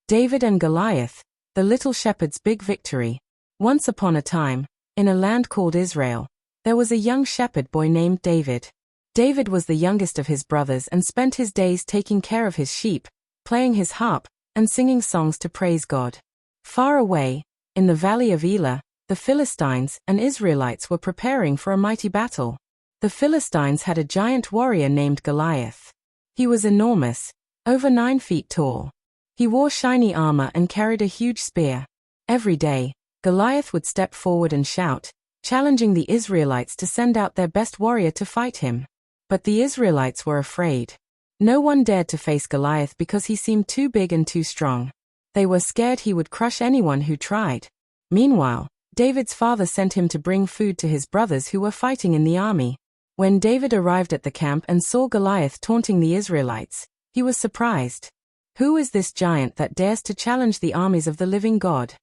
David and Goliath, the little shepherd's big victory. Once upon a time, in a land called Israel, there was a young shepherd boy named David. David was the youngest of his brothers and spent his days taking care of his sheep, playing his harp, and singing songs to praise God. Far away, in the valley of Elah, the Philistines and Israelites were preparing for a mighty battle. The Philistines had a giant warrior named Goliath. He was enormous, over 9 feet tall. He wore shiny armor and carried a huge spear. Every day, Goliath would step forward and shout, challenging the Israelites to send out their best warrior to fight him. But the Israelites were afraid. No one dared to face Goliath because he seemed too big and too strong. They were scared he would crush anyone who tried. Meanwhile, David's father sent him to bring food to his brothers who were fighting in the army. When David arrived at the camp and saw Goliath taunting the Israelites, he was surprised. "Who is this giant that dares to challenge the armies of the living God?"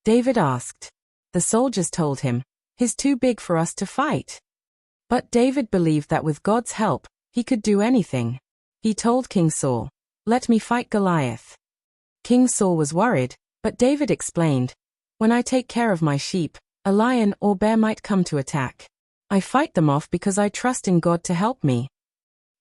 David asked. The soldiers told him, "He's too big for us to fight." But David believed that with God's help, he could do anything. He told King Saul, "Let me fight Goliath." King Saul was worried, but David explained, "When I take care of my sheep, a lion or bear might come to attack. I fight them off because I trust in God to help me."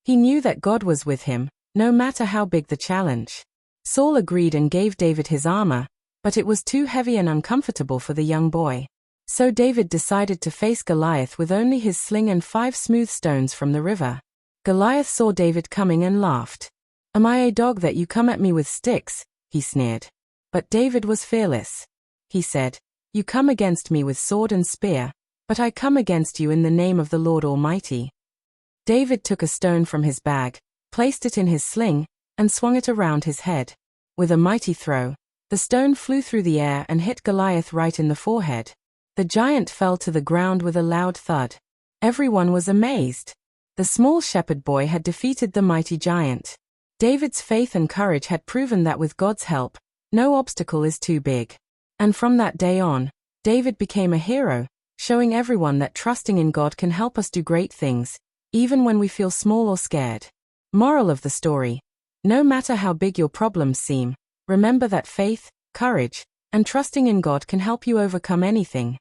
He knew that God was with him, no matter how big the challenge. Saul agreed and gave David his armor, but it was too heavy and uncomfortable for the young boy. So David decided to face Goliath with only his sling and 5 smooth stones from the river. Goliath saw David coming and laughed. "Am I a dog that you come at me with sticks?" he sneered. But David was fearless. He said, "You come against me with sword and spear, but I come against you in the name of the Lord Almighty." David took a stone from his bag, placed it in his sling, and swung it around his head. With a mighty throw, the stone flew through the air and hit Goliath right in the forehead. The giant fell to the ground with a loud thud. Everyone was amazed. The small shepherd boy had defeated the mighty giant. David's faith and courage had proven that with God's help, no obstacle is too big. And from that day on, David became a hero, showing everyone that trusting in God can help us do great things, even when we feel small or scared. Moral of the story: no matter how big your problems seem, remember that faith, courage, and trusting in God can help you overcome anything.